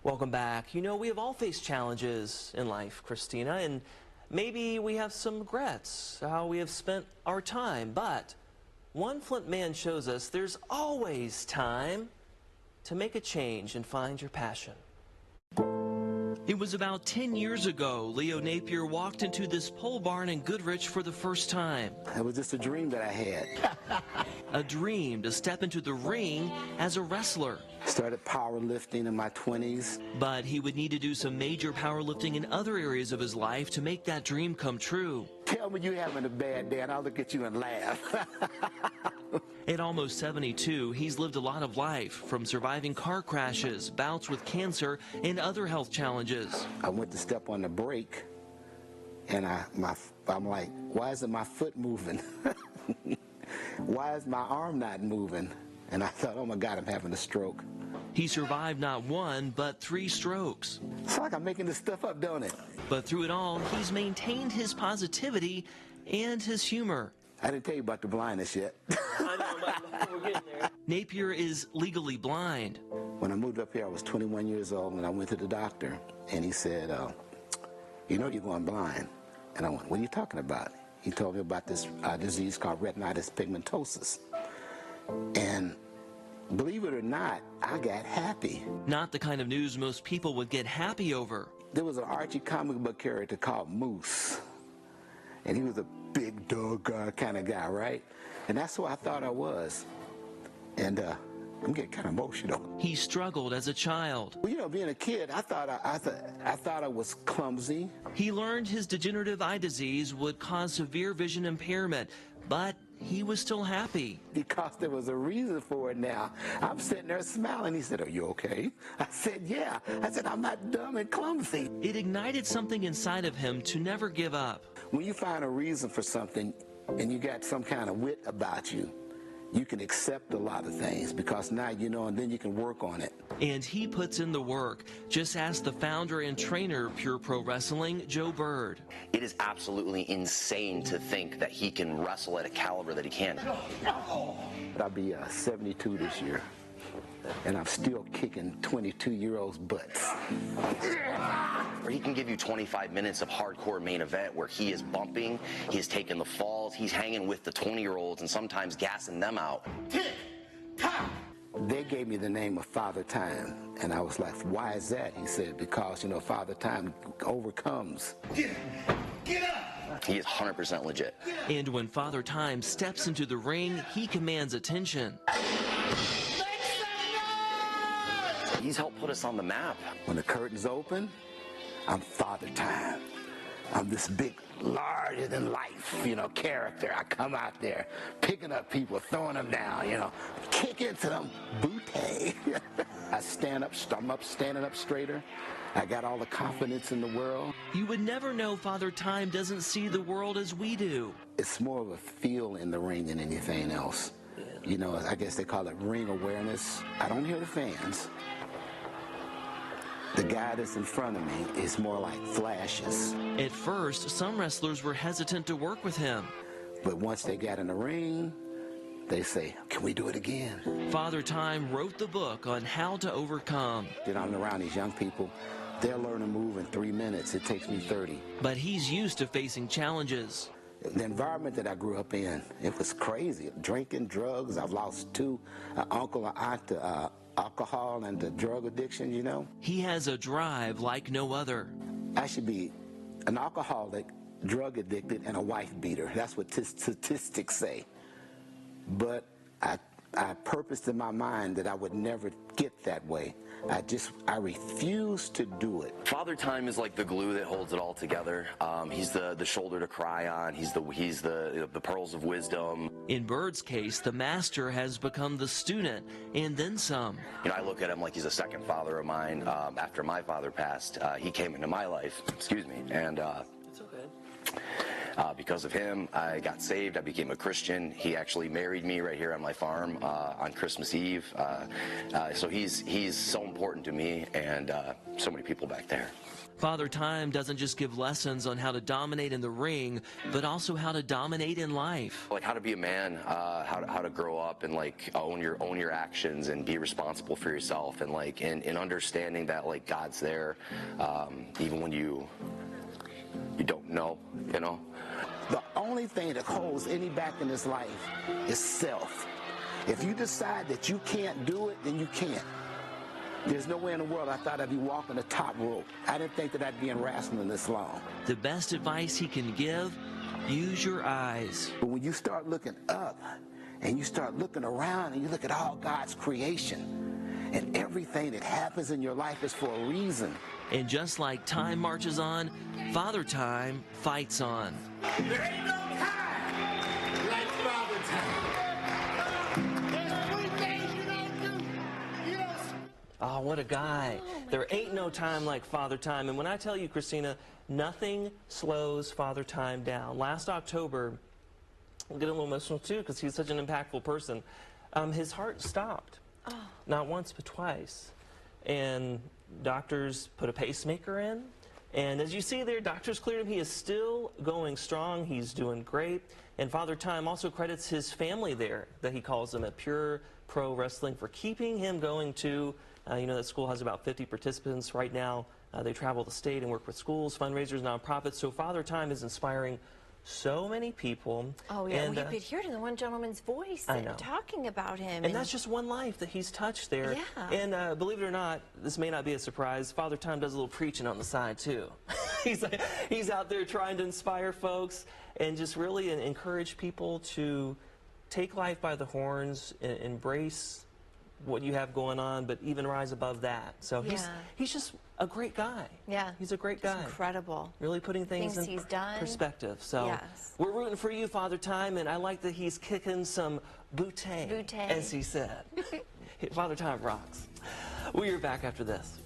Welcome back. You know, we have all faced challenges in life, Christina, and maybe we have some regrets how we have spent our time, but one Flint man shows us there's always time to make a change and find your passion. It was about 10 years ago, Leo Napier walked into this pole barn in Goodrich for the first time. It was just a dream that I had. A dream to step into the ring as a wrestler. Started powerlifting in my 20s. But he would need to do some major powerlifting in other areas of his life to make that dream come true. Tell me you're having a bad day and I'll look at you and laugh. At almost 72, he's lived a lot of life, from surviving car crashes, bouts with cancer, and other health challenges. I went to step on the brake, and I'm like, why isn't my foot moving? Why is my arm not moving? And I thought, oh my God, I'm having a stroke. He survived not one, but 3 strokes. It's like I'm making this stuff up, don't it? But through it all, he's maintained his positivity and his humor. I didn't tell you about the blindness yet. I know, but we're getting there. Napier is legally blind. When I moved up here, I was 21 years old, and I went to the doctor, and he said, you know you're going blind. And I went, what are you talking about? He told me about this disease called retinitis pigmentosus. And believe it or not, I got happy. Not the kind of news most people would get happy over. There was an Archie comic book character called Moose, and he was a big dog kind of guy, right? And that's who I thought I was. And I'm getting kind of emotional. He struggled as a child. Well, you know, being a kid, I thought I was clumsy. He learned his degenerative eye disease would cause severe vision impairment, but he was still happy. Because there was a reason for it now. I'm sitting there smiling. He said, are you okay? I said, yeah. I said, I'm not dumb and clumsy. It ignited something inside of him to never give up. When you find a reason for something and you got some kind of wit about you, you can accept a lot of things because now you know, and then you can work on it. And he puts in the work. Just ask the founder and trainer of Pure Pro Wrestling, Joe Bird. It is absolutely insane to think that he can wrestle at a caliber that he can. I'll be 72 this year, and I'm still kicking 22-year-olds' butts. Or he can give you 25 minutes of hardcore main event where he is bumping, he is taking the falls, he's hanging with the 20-year-olds and sometimes gassing them out. Tick-tock! They gave me the name of Father Time, and I was like, why is that? He said, because, you know, Father Time overcomes. Get up! He is 100% legit. And when Father Time steps into the ring, he commands attention. He's helped put us on the map. When the curtains open, I'm Father Time. I'm this big, larger than life, you know, character. I come out there, picking up people, throwing them down, you know, kick into them, booty. I stand up, I'm standing up straighter. I got all the confidence in the world. You would never know Father Time doesn't see the world as we do. It's more of a feel in the ring than anything else. You know, I guess they call it ring awareness. I don't hear the fans. The guy that's in front of me is more like flashes. At first, some wrestlers were hesitant to work with him. But once they got in the ring, they say, can we do it again? Father Time wrote the book on how to overcome. Then I'm around these young people. They'll learn to move in 3 minutes. It takes me 30. But he's used to facing challenges. The environment that I grew up in, it was crazy. Drinking, drugs. I've lost 2, uncle and aunt to alcohol and the drug addiction, you know. He has a drive like no other. I should be an alcoholic, drug addicted, and a wife beater. That's what statistics say. But I purposed in my mind that I would never get that way. I refuse to do it. Father Time is like the glue that holds it all together. He's the shoulder to cry on. He's the pearls of wisdom. In Bird's case, the master has become the student, and then some. You know, I look at him like he's a second father of mine. After my father passed, he came into my life. Excuse me, and it's okay. Because of him, I got saved. I became a Christian. He actually married me right here on my farm on Christmas Eve. So he's so important to me and so many people back there. Father Time doesn't just give lessons on how to dominate in the ring, but also how to dominate in life. Like how to be a man, how to grow up and like own your actions and be responsible for yourself, and like in understanding that like God's there, even when you don't know, you know. The only thing that holds any back in this life is self. If you decide that you can't do it, then you can't. There's no way in the world I thought I'd be walking the top rope. I didn't think that I'd be in wrestling this long. The best advice he can give, use your eyes. But when you start looking up and you start looking around and you look at all God's creation and everything that happens in your life is for a reason. And just like time marches on, Father Time fights on. There ain't no time like Father Time. There's 3 things you don't do. You don't... Oh, what a guy. There ain't no time like Father Time. And when I tell you, Christina, nothing slows Father Time down. Last October, I'll get a little emotional too because he's such an impactful person. His heart stopped. Oh. Not once, but twice. And doctors put a pacemaker in. And as you see there, doctors cleared him. He is still going strong. He's doing great. And Father Time also credits his family there, that he calls them at Pure Pro Wrestling, for keeping him going too. You know, that school has about 50 participants right now. They travel the state and work with schools, fundraisers, nonprofits. So Father Time is inspiring so many people. Oh, yeah, and, you could hear it in the one gentleman's voice talking about him. And that's just one life that he's touched there. Yeah. And believe it or not, this may not be a surprise, Father Time does a little preaching on the side, too. He's out there trying to inspire folks and just really encourage people to take life by the horns, embrace what you have going on, but even rise above that. So he's just a great guy. Yeah. He's a great guy. It's incredible. Really putting things in he's done. Perspective. So we're rooting for you, Father Time, and I like that he's kicking some bootay, as he said. Father Time rocks. We're back after this.